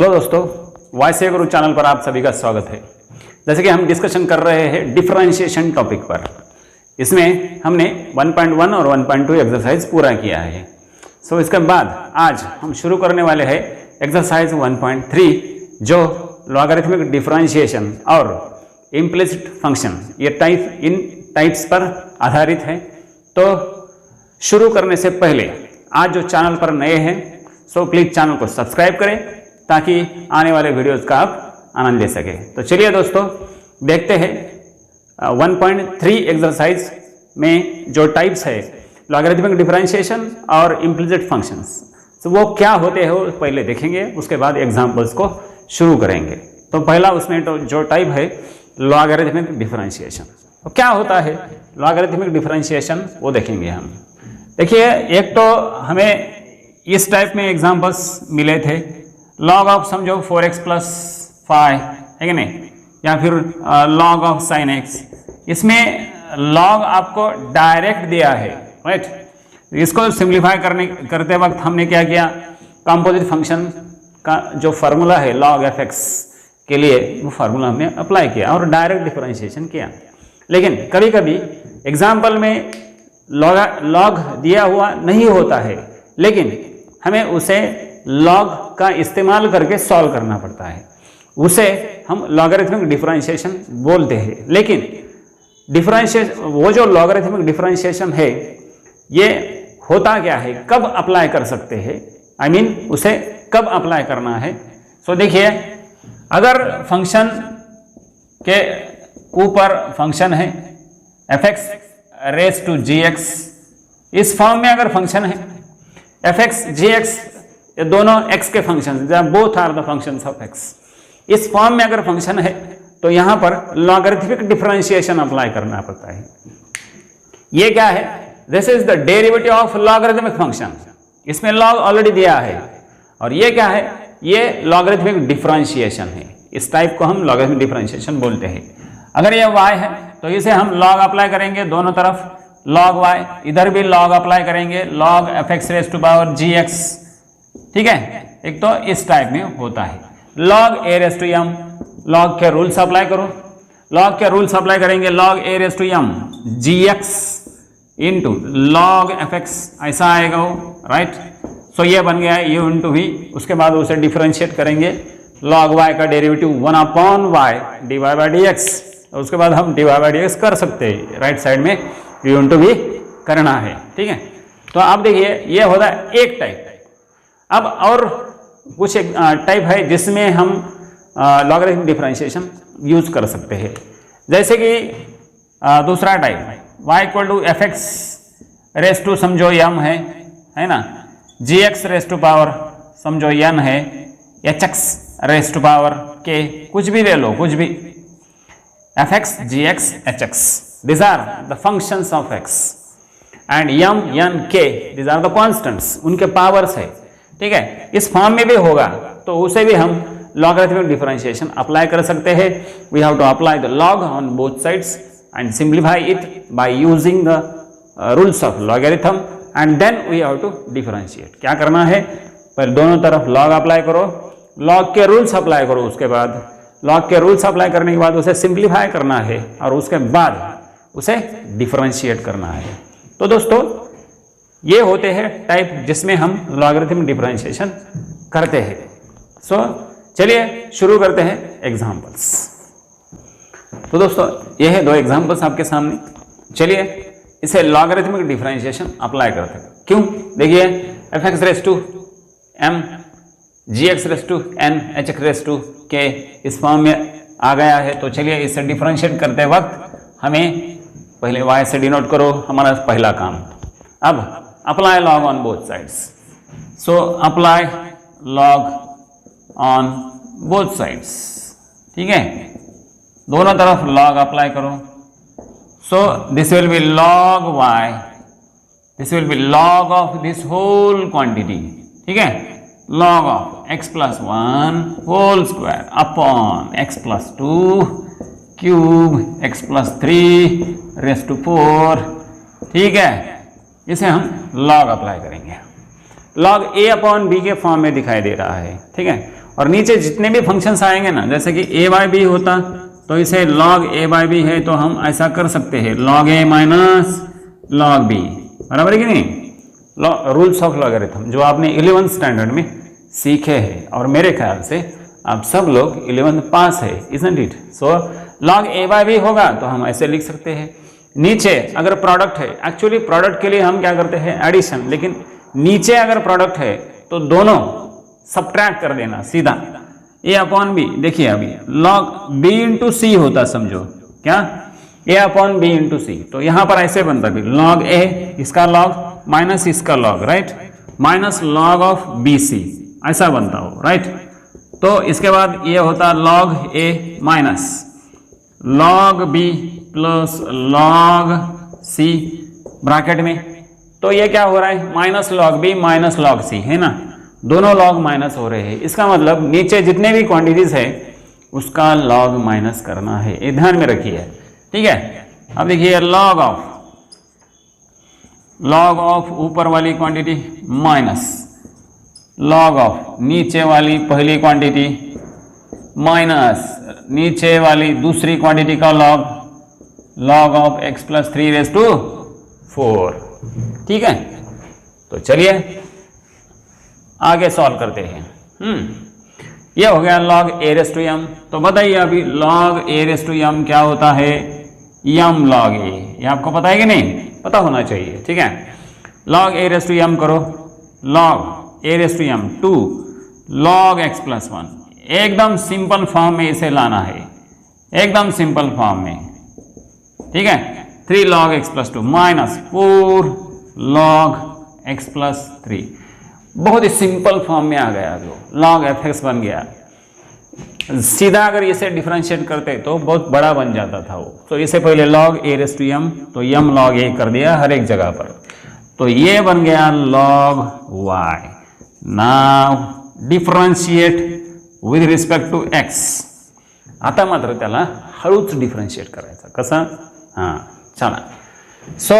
Hello दोस्तों, वाईसीए गुरु channel पर आप सभी का स्वागत है। जैसे कि हम डिस्कशन कर रहे हैं डिफरेंशिएशन टॉपिक पर। इसमें हमने 1.1 और 1.2 एक्सरसाइज पूरा किया है। सो इसके बाद आज हम शुरू करने वाले हैं एक्सरसाइज 1.3 जो लॉगरिथमिक डिफरेंशिएशन और इम्प्लिसिट फंक्शन ये इन टाइप्स पर आधारित है। तो शुरू करने से पहले आज जो चैनल पर नए हैं सो प्लीज़ चैनल को सब्सक्राइब करें ताकि आने वाले वीडियोस का आप आनंद ले सके। तो चलिए दोस्तों देखते हैं 1.3 एक्सरसाइज में जो टाइप्स है लॉगरिथमिक डिफरेंशिएशन और इम्प्लिसिट फंक्शंस, तो वो क्या होते हैं वो पहले देखेंगे, उसके बाद एग्जांपल्स को शुरू करेंगे। तो पहला उसमें तो जो टाइप है लॉगरिथमिक डिफरेंशिएशन। तो क्या होता है लॉगरिथमिक डिफरेंशिएशन वो देखेंगे हम। देखिए, एक तो हमें इस टाइप में एग्जांपल्स मिले थे, लॉग ऑफ समझो 4x प्लस 5 है कि नहीं, या फिर लॉग ऑफ साइन x। इसमें लॉग आपको डायरेक्ट दिया है, राइट। इसको सिंप्लीफाई करते वक्त हमने क्या किया, कंपोजिट फंक्शन का जो फार्मूला है लॉग एफ एक्स के लिए वो फार्मूला हमने अप्लाई किया और डायरेक्ट डिफरेंशिएशन किया। लेकिन कभी कभी एग्जाम्पल में लॉग दिया हुआ नहीं होता है, लेकिन हमें उसे लॉग का इस्तेमाल करके सॉल्व करना पड़ता है, उसे हम लॉगरिथमिक डिफरेंशिएशन बोलते हैं। लेकिन डिफरेंशिएशन, वो जो लॉगरिथमिक डिफरेंशिएशन है ये होता क्या है, कब अप्लाई कर सकते हैं, उसे कब अप्लाई करना है। सो देखिए, अगर फंक्शन के ऊपर फंक्शन है f x raise to g x, इस फॉर्म में अगर फंक्शन है एफ एक्स जी एक्स, ये दोनों x के function, both are the functions of x, इस फॉर्म में अगर फंक्शन है तो यहां पर लॉगरिथमिक डिफरेंशिएशन अप्लाई करना पड़ता है। ये क्या है, this is the derivative of logarithmic function. इसमें लॉग ऑलरेडी दिया है और ये क्या है, ये लॉगरिथमिक डिफरेंशिएशन है। इस टाइप को हम लॉगरिथमिक डिफरेंशिएशन बोलते हैं। अगर ये y है तो इसे हम लॉग अप्लाई करेंगे दोनों तरफ, लॉग y, इधर भी लॉग अप्लाई करेंगे, log f x raise to power g x, ठीक है। एक तो इस टाइप में होता है log a raise to m, log के रूल्स अप्लाई करो, लॉग के रूल्स अप्लाई करेंगे, log a raise to m g x into log f x, ऐसा आएगा वो, राइट। सो ये बन गया यू इंटू वी। उसके बाद उसे डिफरेंशिएट करेंगे, लॉग वाई का derivative 1/y dy by D x. उसके बाद हम dy बाई डी एक्स कर सकते हैं, राइट साइड में यू इंटू वी करना है, ठीक है। तो आप देखिए ये होता है एक टाइप। अब और कुछ टाइप है जिसमें हम लॉगरिथमिक डिफरेंशिएशन यूज कर सकते हैं। जैसे कि दूसरा type y equal to f x raise to समझो m है ना, g x raise to power समझो n है, h x raise to power k, कुछ भी ले लो, कुछ भी, f x g x h x, these are the functions of x and m n k, these are the constants, उनके powers है, ठीक है। इस फॉर्म में भी होगा तो उसे भी हम लॉगरिथमिक डिफरेंशिएशन अप्लाई कर सकते हैं। We have to apply the log on both sides and simplify it by using the rules of logarithm and then we have to differentiate. क्या करना है, पहले दोनों तरफ लॉग अप्लाई करो, लॉग के रूल्स अप्लाई करो, उसके बाद लॉग के रूल्स अप्लाई करने के बाद उसे सिंप्लीफाई करना है और उसके बाद उसे डिफरेंशिएट करना है। तो दोस्तों ये होते हैं टाइप जिसमें हम लॉगरिथमिक डिफरेंशिएशन करते हैं। सो चलिए शुरू करते हैं एग्जांपल्स। तो दोस्तों ये है दो एग्जांपल्स आपके सामने। चलिए इसे लॉगरिथमिक डिफरेंशिएशन अप्लाई करते हैं। क्यों, देखिए f x raise to m g x raise to n h x raise to k इस फॉर्म में आ गया है। तो चलिए इसे डिफरेंशिएट करते वक्त हमें पहले y से डिनोट करो, हमारा पहला काम। अब apply log on both sides, so apply log on both sides, ठीक है, दोनों तरफ लॉग अप्लाई करो। So this will be log y, this will be log of this whole quantity, ठीक है, log of x plus 1 whole square upon x plus 2 cube x plus 3 raise to 4, ठीक है। इसे हम लॉग अप्लाई करेंगे, log a upon B के form में दिखाई दे रहा है, ठीक है। और नीचे जितने भी फंक्शंस आएंगे ना, जैसे कि a बाई बी होता तो इसे log a बाई बी है तो हम ऐसा कर सकते हैं log a minus log b, बराबर है कि नहीं? रूल्स ऑफ लॉगरिथम जो आपने 11th स्टैंडर्ड में सीखे हैं और मेरे ख्याल से आप सब लोग 11th पास है, isn't it? So log a by B होगा तो हम ऐसे लिख सकते हैं। नीचे अगर प्रोडक्ट है, एक्चुअली प्रोडक्ट के लिए हम क्या करते हैं एडिशन, लेकिन नीचे अगर प्रोडक्ट है तो दोनों सब्ट्रैक्ट कर देना सीधा, a अपॉन बी। देखिए अभी log b इंटू सी होता, समझो क्या, a upon B into C, तो यहां पर ऐसे बनता भी log a, इसका log माइनस इसका log, right, minus log of B C, ऐसा बनता हो, राइट। तो इसके बाद ये होता log a minus log b plus log c bracket में, तो ये क्या हो रहा है minus log b minus log c, है ना, दोनों log माइनस हो रहे हैं। इसका मतलब नीचे जितने भी क्वांटिटीज है उसका log माइनस करना है, ये ध्यान में रखिए, ठीक है। अब देखिए log ऑफ ऊपर वाली क्वांटिटी माइनस log ऑफ नीचे वाली पहली क्वांटिटी माइनस नीचे वाली दूसरी क्वांटिटी का log of x plus 3 raise to 4, ठीक है। तो चलिए आगे सॉल्व करते हैं। ये हो गया log a raise to m। तो बताइए अभी log a raise to m क्या होता है, m log a, ये आपको पता है कि नहीं? पता होना चाहिए, ठीक है। log a raise to m करो, log a raise to m 2 log x plus 1, एकदम सिंपल फॉर्म में इसे लाना है, एकदम सिंपल फॉर्म में, ठीक है। 3 log x plus 2 minus 4 log x plus 3, बहुत ही सिंपल फॉर्म में आ गया, जो log fx बन गया। सीधा अगर इसे डिफरेंशिएट करते तो बहुत बड़ा बन जाता था वो, तो इसे पहले log a raise to m, तो m log a कर दिया हर एक जगह पर, तो ये बन गया log y। Now differentiate with respect to x, आता मात्र त्याला हळूच डिफरेंशिएट करायचं, कसं? हां चला, सो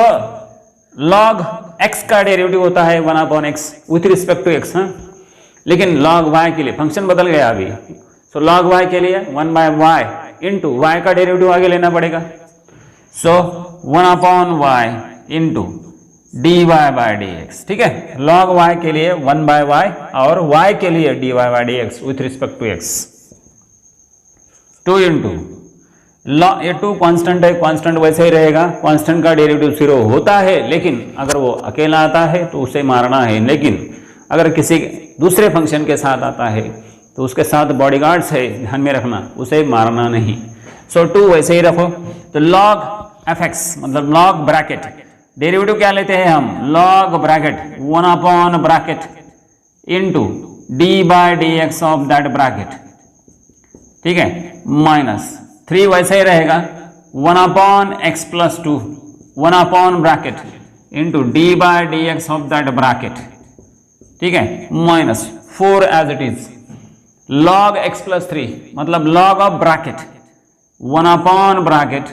log x का डेरिवेटिव होता है 1 upon x with respect to x, हाँ, लेकिन log y के लिए फंक्शन बदल गया अभी, सो log y के लिए 1 बाय y इंटू y का डेरिवेटिव आगे लेना पड़ेगा, so 1 upon y into dy by dx, ठीक है। log y के लिए 1 बाय y और y के लिए dy by dx with respect to x, 2 into ये 2 कांस्टेंट है, कांस्टेंट वैसे ही रहेगा, कांस्टेंट का डेरिवेटिव 0 होता है, लेकिन अगर वो अकेला आता है तो उसे मारना है, लेकिन अगर किसी दूसरे फंक्शन के साथ आता है तो उसके साथ बॉडीगार्ड्स है, ध्यान में रखना, उसे मारना नहीं। सो 2 वैसे ही रखो, तो log fx मतलब log ब्रैकेट, डेरिवेटिव क्या लेते हैं हम, log bracket 1 upon bracket into d by d x of that bracket, ठीक है, माइनस 3 वैसे ही रहेगा 1 upon x plus 2 1 upon bracket into d by d x of that bracket, ठीक है, minus 4 as it is log x plus 3 मतलब log of bracket 1 upon bracket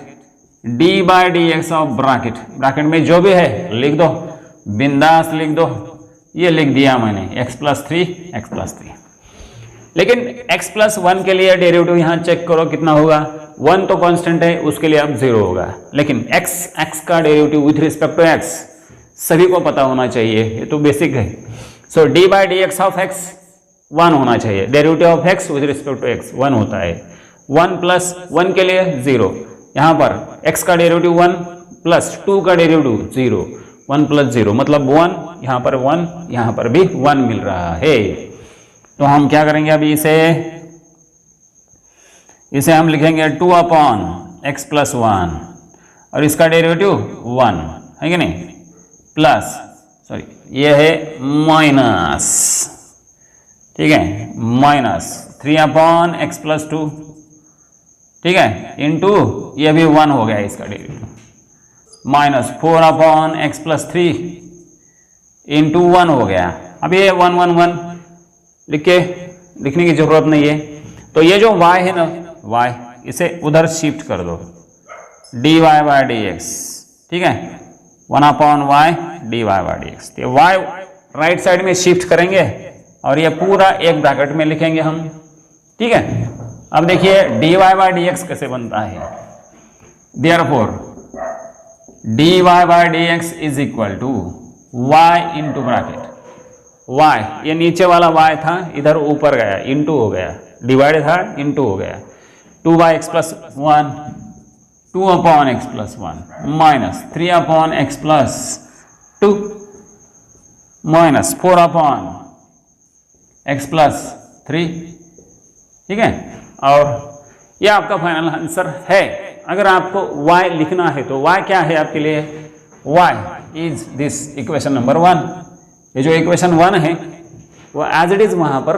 d by d x of bracket, bracket में जो भी है लिख दो, बिंदास लिख दो, ये लिख दिया मैंने x प्लस 3, लेकिन x प्लस 1 के लिए डेरिवेटिव यहाँ चेक करो कितना होगा, 1 तो कांस्टेंट है, उसके लिए अब 0 होगा, लेकिन x का derivative with respect to x सभी को पता होना चाहिए, ये तो बेसिक है। So d by d x of x 1 होना चाहिए, derivative of x with respect to x 1 होता है, 1 प्लस 1 के लिए 0, यहाँ पर x का डेरिवेटिव 1 प्लस 2 का डेरिवेटिव 0, 1 प्लस 0 मतलब 1, यहाँ पर 1, यहाँ पर भी 1 मिल रहा है। तो हम क्या करेंगे अभी, इसे हम लिखेंगे 2 अपॉन एक्स प्लस 1 और इसका डेरिवेटिव 1 है कि नहीं, प्लस सॉरी ये है माइनस, ठीक है, माइनस 3 अपॉन एक्स प्लस 2, ठीक है, इंटू ये भी 1 हो गया इसका derivative, minus 4 upon x plus 3 into 1 हो गया। अब ये 1 1 1 लिखने की जरूरत नहीं है, तो ये जो y है ना, y इसे उधर शिफ्ट कर दो, dy बाय डी एक्स, ठीक है, 1 upon y dy by d x, तो y राइट साइड में शिफ्ट करेंगे और ये पूरा एक ब्रैकेट में लिखेंगे हम, ठीक है। अब देखिए dy बाय dx कैसे बनता है। Therefore dy by dx is equal to y into bracket y, ये नीचे वाला y था इधर ऊपर गया, इंटू हो गया, डिवाइड था इंटू हो गया, 2x plus 1 2 upon x plus 1 minus 3 upon x plus 2 minus 4 upon x plus 3, ठीक है। और ये आपका फाइनल आंसर है। अगर आपको y लिखना है तो y क्या है आपके लिए, y is this equation number 1। ये जो इक्वेशन 1 है वो एज इट इज वहां पर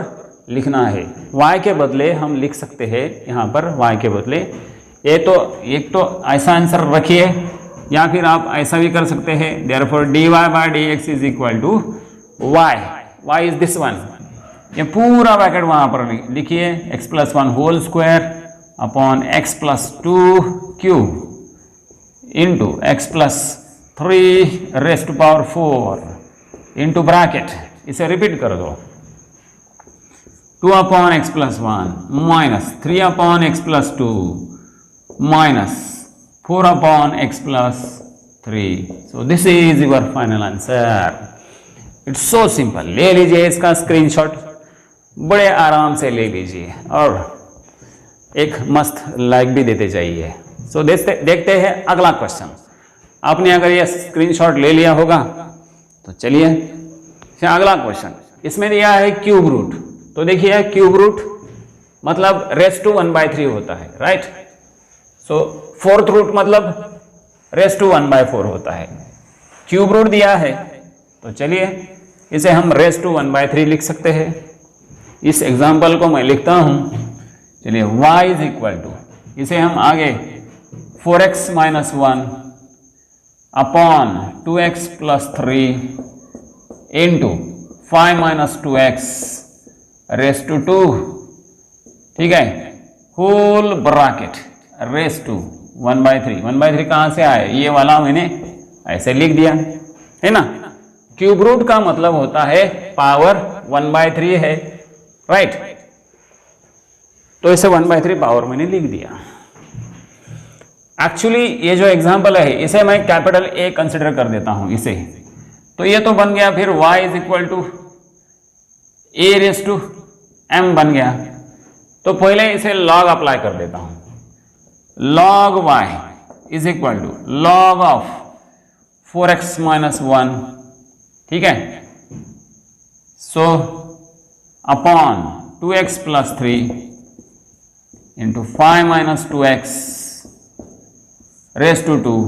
लिखना है। y के बदले हम लिख सकते हैं यहाँ पर y के बदले, ये तो एक तो ऐसा आंसर रखिए या फिर आप ऐसा भी कर सकते हैं। Therefore dy by dx is equal to y is this one, ये पूरा ब्रैकेट वहां पर लिखिए, x plus 1 whole square upon x plus 2 cube into x plus 3 raise to power 4 into bracket, इसे रिपीट कर दो, 2 upon x plus 1 minus 3 upon x plus 2 minus 4 upon x plus 3। So this is your final answer. It's so simple. ले लीजिए इसका screenshot, बड़े आराम से ले लीजिए और एक मस्त लाइक भी देते जाइए। सो देखते हैं अगला क्वेश्चन। आपने अगर ये स्क्रीनशॉट ले लिया होगा तो चलिए अगला क्वेश्चन। इसमें दिया है क्यूब रूट, तो देखिए क्यूब रूट मतलब रेस टू 1/3 होता है, राइट। सो फोर्थ रूट मतलब रेस टू 1/4 होता है। क्यूब रूट दिया है तो चलिए इसे हम रेस टू 1/3 लिख सकते हैं। इस एग्जाम्पल को मैं लिखता हूं, चलिए y इज इक्वल टू, इसे हम आगे 4x minus 1 upon 2x plus 3 into 5 minus 2x raise to 2, ठीक है, होल ब्रैकेट रेस टू 1/3। 1/3 कहां से आए, ये वाला मैंने ऐसे लिख दिया है ना। क्यूब रूट का मतलब होता है पावर 1/3 है, राइट। तो इसे 1/3 पावर मैंने लिख दिया। एक्चुअली ये जो एग्जांपल है इसे मैं कैपिटल A कंसिडर कर देता हूं इसे, तो ये तो बन गया फिर y is equal to a raise to m बन गया। तो पहले इसे log अप्लाई कर देता हूं, log y is equal to log of 4x minus 1, ठीक है। So upon 2x plus 3 into 5 minus 2x raise to 2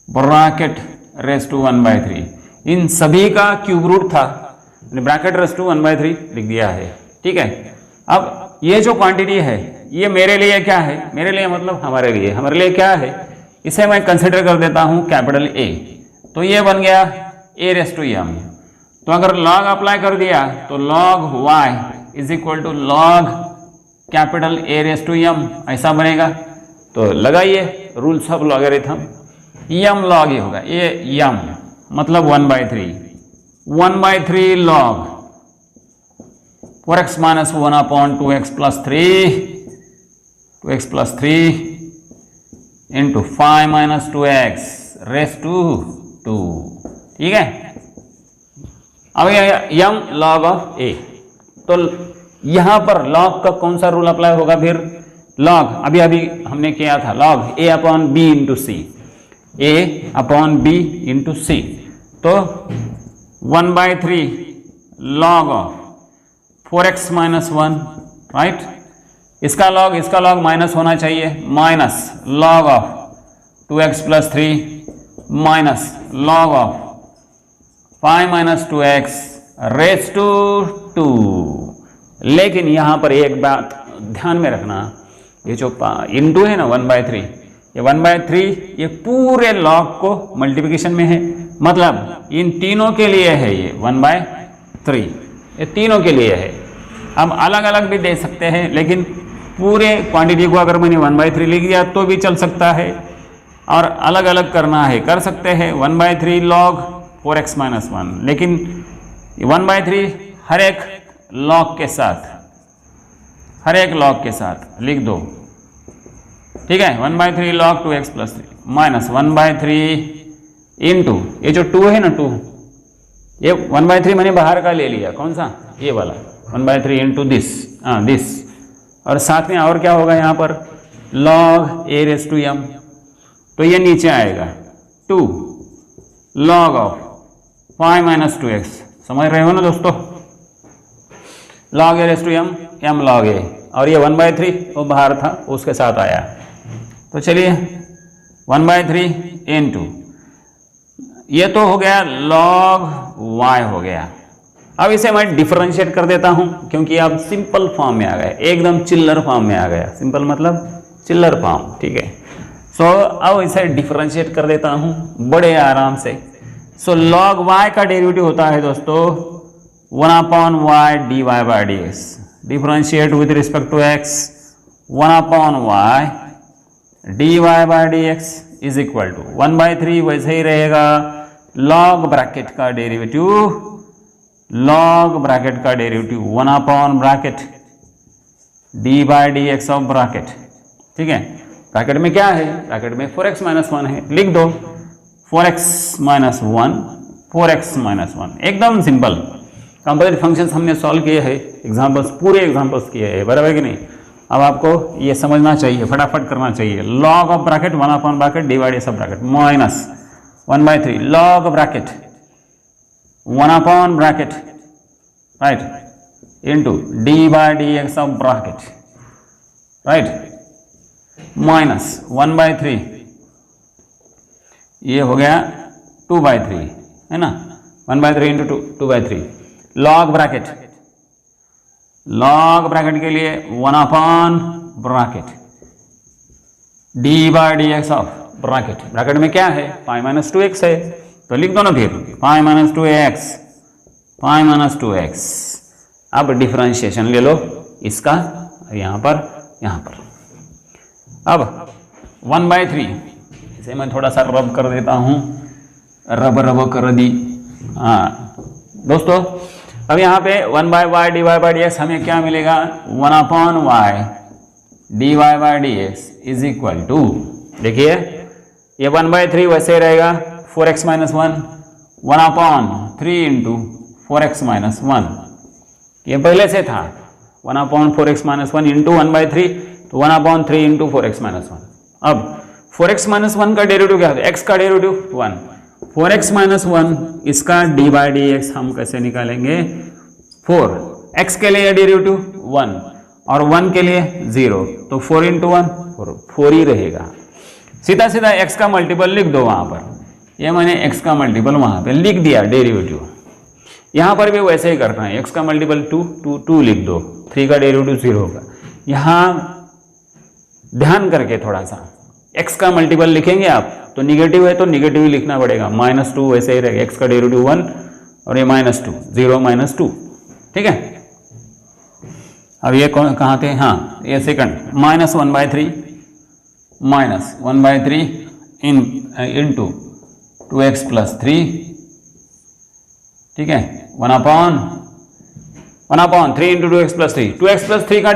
bracket raise to 1/3। इन सभी का क्यूब रूट था, ब्रैकेट रेस टू 1/3 लिख दिया है, ठीक है। अब ये जो क्वांटिटी है ये मेरे लिए क्या है, मेरे लिए मतलब हमारे लिए क्या है, इसे मैं कंसिडर कर देता हूं कैपिटल A। तो ये बन गया a रेस टू m। तो अगर log अप्लाई कर दिया तो log y is equal to log capital A raise to m ऐसा बनेगा। तो लगाइए rules of logarithm, m log ये होगा, ये m मतलब 1/3 log 4x minus 1 upon 2x plus 3 into 5 minus 2x raise to 2, ठीक है। अब m log ऑफ a, तो यहां पर log का कौन सा रूल अप्लाई होगा, फिर log अभी हमने किया था log a upon b into C, a upon b into C. तो 1/3 log of 4x minus 1, right. इसका log माइनस होना चाहिए, minus log of 2x plus 3 minus log of 5 minus 2x raise to 2। लेकिन यहां पर एक बात ध्यान में रखना, ये जो इंटू है ना 1/3, ये 1/3 ये पूरे log को मल्टीप्लिकेशन में है, मतलब इन तीनों के लिए है ये 1/3, ये तीनों के लिए है। हम अलग अलग भी दे सकते हैं, लेकिन पूरे क्वांटिटी को अगर मैंने 1/3 लिख दिया तो भी चल सकता है, और अलग अलग करना है कर सकते हैं 1/3 log 4x माइनस 1। लेकिन 1/3 हर एक लॉग के साथ लिख दो, ठीक है। 1/3 log 2x plus 3 minus 1/3 into ये जो 2 है ना 2, ये 1/3 मैंने बाहर का ले लिया, कौन सा, ये वाला 1/3 इंटू दिस और साथ में और क्या होगा यहाँ पर log a raise to m, तो ये नीचे आएगा 2 log ऑफ 5 माइनस 2x, समझ रहे हो ना दोस्तों, log a raise to m log a, और ये 1/3 वो बाहर था उसके साथ आया, तो चलिए 1/3 इंटू ये तो हो गया log y हो गया। अब इसे मैं डिफरेंशिएट कर देता हूं क्योंकि अब सिंपल फॉर्म में आ गए, एकदम चिल्लर फॉर्म में आ गया, सिंपल मतलब चिल्लर फॉर्म, ठीक है। सो अब इसे डिफरेंशिएट कर देता हूं बड़े आराम से। सो log y का डेरिवेटिव होता है दोस्तों 1/y dy/dx, differentiate with respect to x 1/y dy/dx is equal to 1/3 वैसे ही रहेगा, log ब्रैकेट का डेरिवेटिव 1/ब्रैकेट d/dx ऑफ ब्रैकेट, ठीक है। ब्रैकेट में क्या है, ब्रैकेट में 4x - 1 है, लिख दो 4x - 1 एकदम सिंपल। कंपोजिट फंक्शंस हमने सॉल्व किए हैं, एग्जांपल्स पूरे एग्जांपल्स किए हैं, बराबर कि नहीं। अब आपको ये समझना चाहिए, फटाफट करना चाहिए। log ऑफ ब्रैकेट 1/ब्रैकेट dy/dx of bracket minus 1/3 log bracket 1/ब्रैकेट right into d/dx of bracket right minus 1/3, ये हो गया 2/3 है ना, 1/3 इंटू 2/3 log ब्रैकेट के लिए 1/ब्रैकेट d/dx ऑफ ब्रैकेट में क्या है 5 - 2x है, तो लिख दो ना फिर 5 - 2x। अब डिफरेंशिएशन ले लो इसका, यहाँ पर अब 1/3 इसे मैं थोड़ा सा रब कर देता हूँ, रब कर दी। हाँ दोस्तों, अब यहाँ पे 1/y dy/dx हमें क्या मिलेगा 1/y dy/dx is equal to, देखिए ये 1/3 वैसे रहेगा 4x - 1 1/3 इंटू 4x - 1, ये पहले से था 1/4x - 1 इंटू 1/3, तो 1/3 इंटू 4x - 1। अब 4x - 1 का डेरिवेटिव क्या है, x का डेरिवेटिव 1, 4x - 1 इसका d/dx हम कैसे निकालेंगे 4, x के लिए डेरिवेटिव 1 और 1 के लिए 0, तो 4 इंटू 1 4 ही रहेगा। सीधा x का मल्टीपल लिख दो वहां पर, ये मैंने x का मल्टीपल वहां पे लिख दिया डेरिवेटिव। यहाँ पर भी वैसे ही करना है, x का मल्टीपल 2 लिख दो, 3 का डेरिवेटिव 0 होगा। यहाँ ध्यान करके थोड़ा सा x का मल्टीपल लिखेंगे आप तो निगेटिव है तो निगेटिव ही लिखना पड़ेगा, -2 वैसे ही रहेगा, x का डेरिवेटिव 1 और ये -2 0 -2, ठीक है। अब ये कहाँ थे, हाँ ये सेकंड -1/3 इंटू 2x प्लस 3, ठीक है 1/3 into 2x plus 3, 2x plus 3 का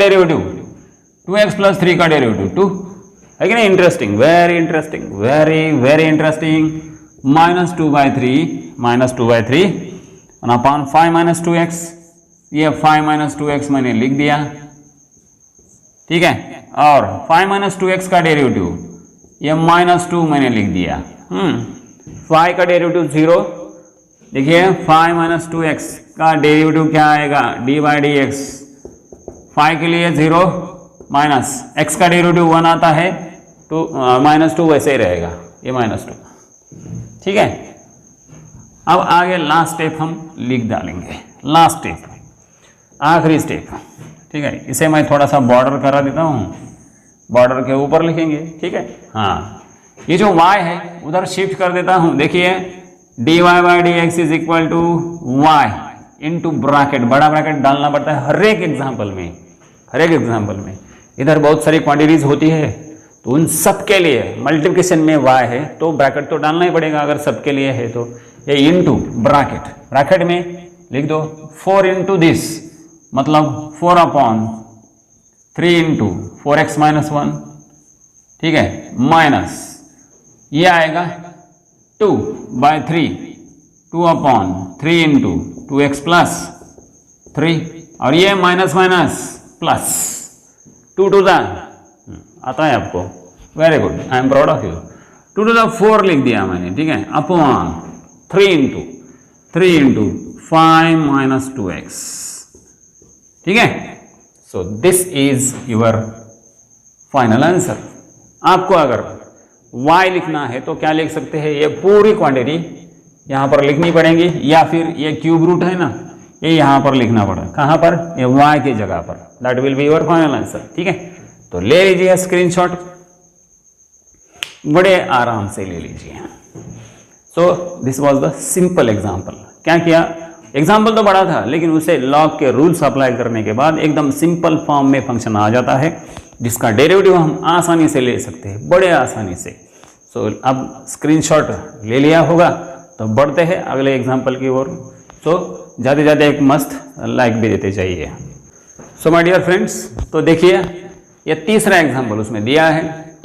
डेरिवेटिव 2 है कि नहीं। Interesting, very interesting, very interesting. -2/3 1/5 - 2x, ये 5 - 2x मैंने लिख दिया, ठीक है। और 5 - 2x का डेरिवेटिव ये -2 मैंने लिख दिया। 5 का डेरिवेटिव 0, देखिए 5 - 2x का डेरिवेटिव क्या आएगा d/dx, 5 के लिए 0 माइनस x का डेरिवेटिव 1 आता है तो -2 वैसे ही रहेगा, ये -2, ठीक है। अब आगे लास्ट स्टेप हम लिख डालेंगे, लास्ट स्टेप आखिरी स्टेप, ठीक है। इसे मैं थोड़ा सा बॉर्डर करा देता हूँ, बॉर्डर के ऊपर लिखेंगे, ठीक है। हाँ ये जो y है उधर शिफ्ट कर देता हूँ, देखिए dy/dx is equal to y into bracket, बड़ा ब्रैकेट डालना पड़ता है हर एक एग्जाम्पल में, इधर बहुत सारी क्वांटिटीज होती है तो उन सब के लिए मल्टीप्लिकेशन में y है तो ब्रैकेट तो डालना ही पड़ेगा, अगर सबके लिए है तो ये इंटू ब्रैकेट में लिख दो 4 इंटू दिस, मतलब 4/3 इंटू 4x माइनस 1, ठीक है, माइनस ये आएगा 2/3, 2/3 इंटू 2x प्लस 3, और ये minus minus plus 2 to the आता है आपको, very good, I am proud of you. 2 to the 4 लिख दिया मैंने, ठीक है, अपॉन 3 इंटू 5 माइनस 2x, ठीक है। सो this is your final answer. आपको अगर y लिखना है तो क्या लिख सकते हैं, ये पूरी क्वांटिटी यहां पर लिखनी पड़ेगी, या फिर ये क्यूब रूट है ना, ये यहां पर लिखना पड़ेगा, कहां पर, ये y की जगह पर, that will be your final answer, ठीक है। तो ले लीजिए स्क्रीनशॉट, बड़े आराम से ले लीजिए। So this was the simple example. क्या किया, एग्जाम्पल तो बड़ा था, लेकिन उसे लॉग के रूल्स अप्लाई करने के बाद एकदम सिंपल फॉर्म में फंक्शन आ जाता है, जिसका डेरिवेटिव हम आसानी से ले सकते हैं, बड़े आसानी से। सो अब स्क्रीनशॉट ले लिया होगा, तो बढ़ते हैं अगले एग्जाम्पल की ओर। सो जाते जाते एक मस्त लाइक भी देते जाइए। सो माय डियर फ्रेंड्स, तो देखिए ये तीसरा एग्जाम्पल उसमें दिया है।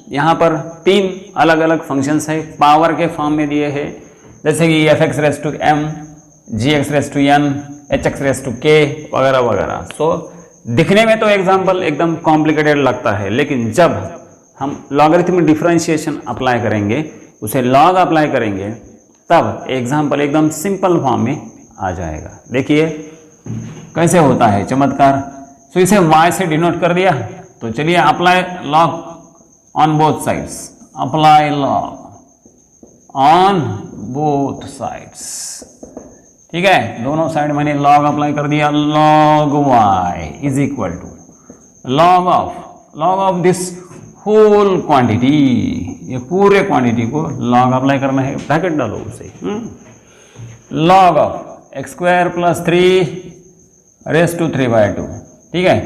यहाँ पर 3 अलग अलग फंक्शंस है, पावर के फॉर्म में दिए हैं, जैसे कि f(x) raise to m, g(x) raise to n, h(x) raise to k वगैरह वगैरह। सो दिखने में तो एग्जाम्पल एकदम कॉम्प्लिकेटेड लगता है, लेकिन जब हम लॉगरिथमिक डिफरेंशिएशन अप्लाई करेंगे, उसे लॉग अप्लाई करेंगे, तब एग्जाम्पल एकदम सिंपल फॉर्म में आ जाएगा। देखिए कैसे होता है चमत्कार। सो इसे y से डिनोट कर दिया, तो चलिए apply log on both sides, apply log on both sides, ठीक है, दोनों साइड मैंने लॉग अप्लाई कर दिया। Log y is equal to log of this whole quantity, ये पूरे क्वांटिटी को लॉग अप्लाई करना है, ब्रैकेट डालो उसे, log of x² plus 3 raise to 3/2, ठीक है,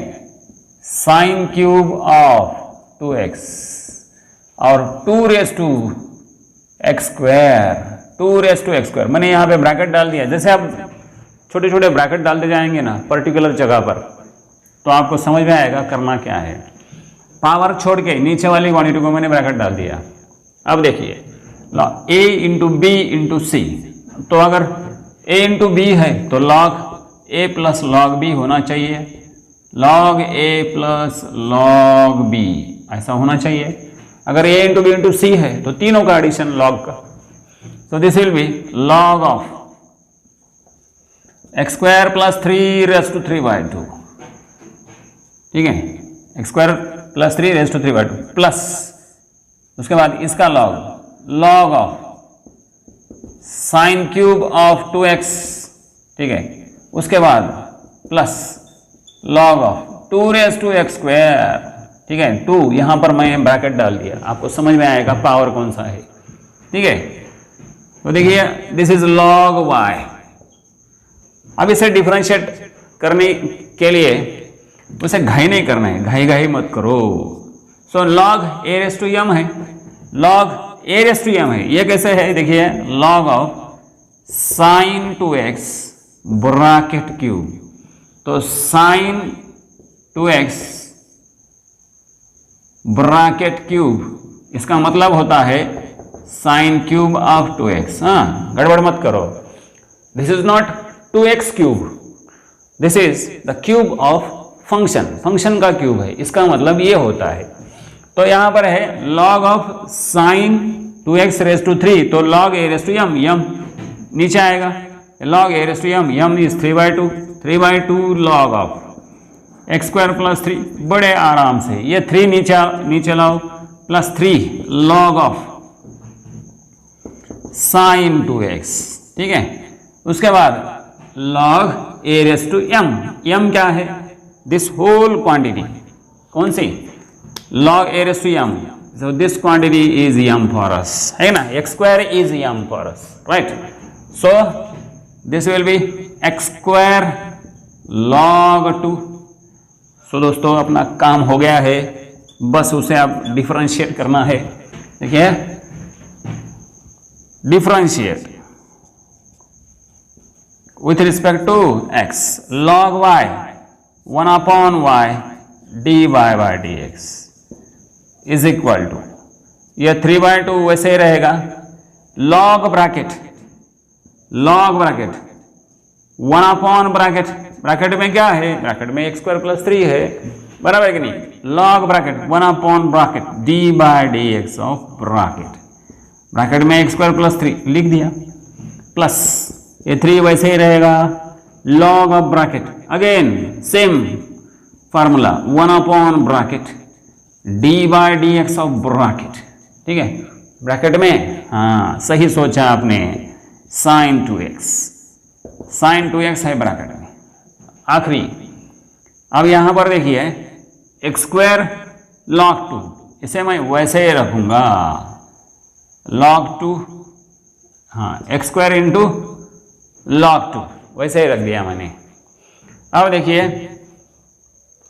साइन क्यूब ऑफ 2x और 2 रेज़ टू x², मैंने यहाँ पे ब्रैकेट डाल दिया। जैसे आप छोटे छोटे ब्रैकेट डालते जाएंगे ना पर्टिकुलर जगह पर, तो आपको समझ में आएगा करना क्या है। पावर छोड़ के नीचे वाली क्वांटिटी को मैंने ब्रैकेट डाल दिया। अब देखिए a into B into C, तो अगर a इंटू बी है तो log a plus log b होना चाहिए, log a plus log b ऐसा होना चाहिए। अगर a into B into C है तो तीनों का एडिशन log का, तो this will be log of x² plus 3 raise to 3/2, ठीक है, x² plus 3 raise to 3/2 plus उसके बाद इसका log of sine cube of 2x, ठीक है, उसके बाद plus log of 2 raise to x², ठीक है, 2 यहां पर मैं ब्रैकेट डाल दिया, आपको समझ में आएगा पावर कौन सा है, ठीक है। तो देखिए दिस इज log y। अब इसे डिफरेंशिएट करने के लिए उसे घाई नहीं करना है, घाई मत करो। So log a raise to m है, log a raise to m है, ये कैसे है, देखिए log of sine 2x bracket cube, तो साइन 2x ब्रैकेट क्यूब, इसका मतलब होता है साइन क्यूब ऑफ 2x। हाँ, गड़बड़ मत करो, this is not 2x cube, this is the cube of function का क्यूब है, इसका मतलब ये होता है। तो यहां पर है log of sine 2x raise to 3, तो log a raise to m नीचे आएगा, log a raise to m is 3/2 log of x² plus 3, बड़े आराम से ये 3 नीचे लाओ, plus 3 log of sine 2x, ठीक है, उसके बाद log a raise to m क्या है, दिस होल क्वांटिटी, कौन सी, log a raise to m, so this quantity is m for us, है ना, x² is m for us, right? So this will be x² log 2। so दोस्तों अपना काम हो गया है, बस उसे आप डिफरेंशिएट करना है। देखिए differentiate with respect to X log Y 1/y dy by dx is equal to, यह 3/2 वैसे ही रहेगा, लॉग ब्रैकेट 1/ब्रैकेट, ब्रैकेट में क्या है, ब्रैकेट में x² + 3 है, बराबर है कि नहीं, लॉग ब्रैकेट 1/ब्रैकेट dy by dx of bracket में x² + 3 लिख दिया, प्लस ये 3 वैसे ही रहेगा, log of bracket again same formula 1/ब्रैकेट dy by dx of bracket, ठीक है, ब्रैकेट में, हाँ सही सोचा आपने, sin 2x है ब्रैकेट में। आखिरी, अब यहां पर देखिए x² log 2, इसे मैं वैसे ही रखूंगा, log 2, हाँ x² × log 2 वैसे ही रख दिया मैंने। अब देखिए,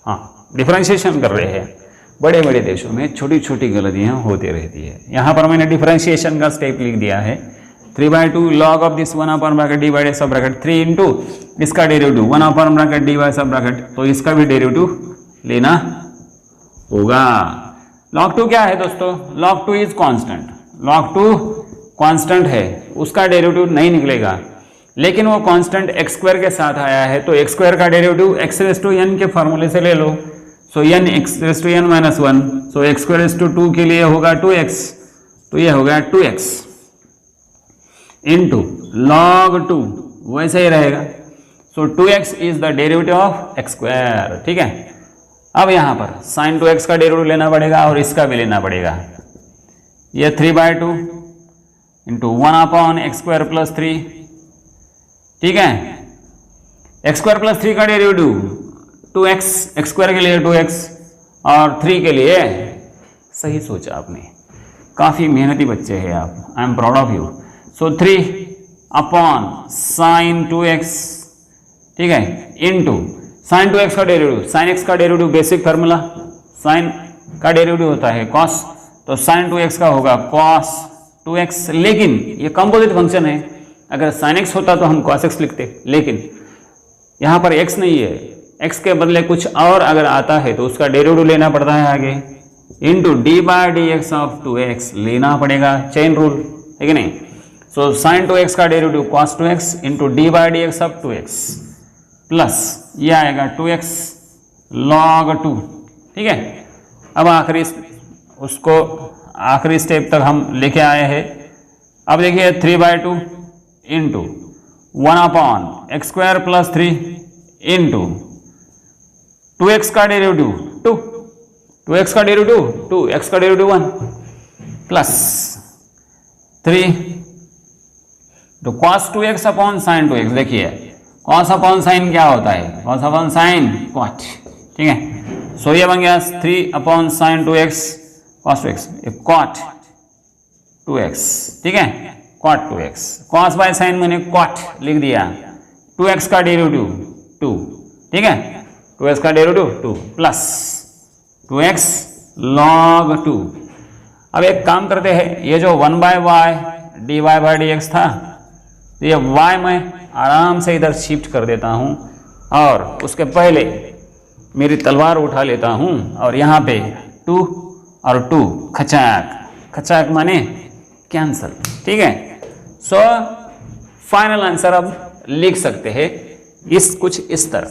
हाँ डिफरेंशिएशन कर रहे हैं, बड़े बड़े देशों में छोटी छोटी गलतियां होती रहती है। यहां पर मैंने डिफरेंशिएशन का स्टेप लिख दिया है, 3/2 log ऑफ दिस 1/ब्रैकेट dy बाय सब ब्रैकेट 3 इंटू इसका डेरिवेटिव 1/ब्रैकेट dy बाय सब ब्रैकेट, तो इसका भी डेरिवेटिव लेना होगा। log 2 क्या है दोस्तों, log 2 is constant, log 2 constant है, उसका डेरिवेटिव नहीं निकलेगा, लेकिन वो कांस्टेंट x² के साथ आया है, तो x² का डेरिवेटिव x⁻n के फॉर्मूले से ले लो, सो n x⁻n - 1, सो x² 2 के लिए होगा 2x, तो ये हो गया 2x इंटू log 2 वैसे ही रहेगा, सो 2x is the derivative of x², ठीक है। अब यहां पर sin 2x का डेरिवेटिव लेना पड़ेगा और इसका भी लेना पड़ेगा, ये 3/2 इंटू 1/x² + 3, ठीक है, x² + 3 का डेरिवेटिव 2x, x² के लिए 2x और 3 के लिए, सही सोचा आपने, काफी मेहनती बच्चे हैं आप, आई am proud of you. So 3/sin 2x, ठीक है, इंटू sin 2x का डेरिवेटिव, sin x का डेरिवेटिव बेसिक फार्मूला, sin का डेरिवेटिव होता है cos, तो sin 2x का होगा cos 2x, लेकिन ये कंपोजिट फंक्शन है, अगर sin x होता तो हम cos x लिखते, लेकिन यहां पर x नहीं है, x के बदले कुछ और अगर आता है तो उसका डेरिवेटिव लेना पड़ता है आगे, into dy by dx of 2x लेना पड़ेगा, चेन रूल है कि नहीं। सो sin 2x का derivative cos 2x into dy by dx of 2x plus ये आएगा 2x log 2, ठीक है। अब आखिरी उसको आखिरी स्टेप तक हम लेके आए हैं। अब देखिए 3/2 इंटू 1/x² + 3 इंटू 2x का डेरिवेटिव 2, 2x का डेरिवेटिव 2, x का डेरिवेटिव 1 प्लस 3, तो cos 2x upon sin 2x, देखिए cos अपॉन sin क्या होता है, cos अपॉन sin cot, ठीक है। सो ये बन गया 3/sin 2x cos 2x, cot 2x, ठीक है, cot 2x, cos by sin मैंने cot लिख दिया, 2x का डेरिवेटिव 2, ठीक है, 2x का डेरिवेटिव 2 प्लस 2x log 2। अब एक काम करते हैं, ये जो 1/y dy बाय dx था, तो ये y मैं आराम से इधर शिफ्ट कर देता हूं और उसके पहले मेरी तलवार उठा लेता हूं और यहां पे 2 और 2 खचाक, खचाक माने कैंसल, ठीक है। सो फाइनल आंसर अब लिख सकते हैं कुछ इस तरह,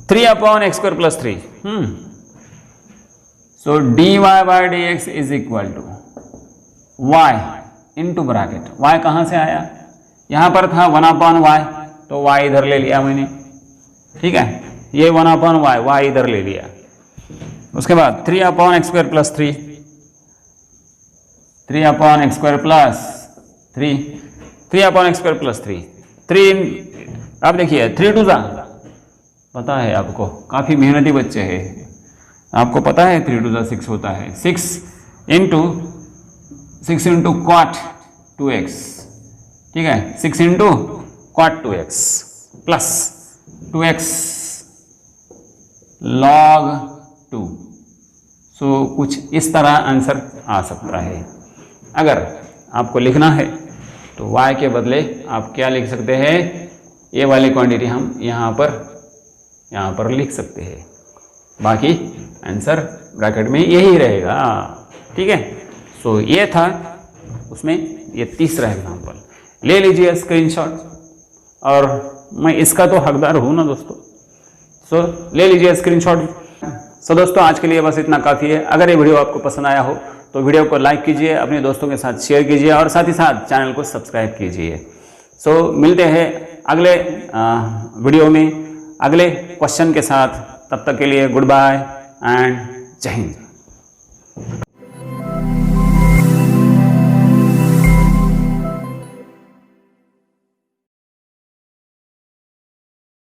3/x² + 3, so dy by dx is equal to y into bracket, y कहां से आया, यहां पर था 1/y, तो y इधर ले लिया मैंने, ठीक है, ये 1/y, y इधर ले लिया। उसके बाद 3/x² + 3, 3/x² + 3, 3/x² + 3, 3, अब देखिए 3 2 पता है आपको, काफी मेहनती बच्चे हैं, आपको पता है 3 2 6 होता है, 6 इंटू cot 2x, ठीक है, 6 into cot 2x plus 2x log 2। सो कुछ इस तरह आंसर आ सकता है। अगर आपको लिखना है तो y के बदले आप क्या लिख सकते हैं, ये वाली क्वांटिटी हम यहाँ पर लिख सकते हैं। बाकी आंसर ब्रैकेट में यही रहेगा। ठीक है, सो ये था उसमें ये तीसरा एग्जाम्पल। ले लीजिए स्क्रीनशॉट, और मैं इसका तो हकदार हूँ ना दोस्तों, सो ले लीजिए स्क्रीनशॉट। सो दोस्तों आज के लिए बस इतना काफ़ी है। अगर ये वीडियो आपको पसंद आया हो तो वीडियो को लाइक कीजिए, अपने दोस्तों के साथ शेयर कीजिए और साथ ही साथ चैनल को सब्सक्राइब कीजिए। सो मिलते हैं अगले वीडियो में अगले क्वेश्चन के साथ। तब तक के लिए गुड बाय एंड जय हिंद।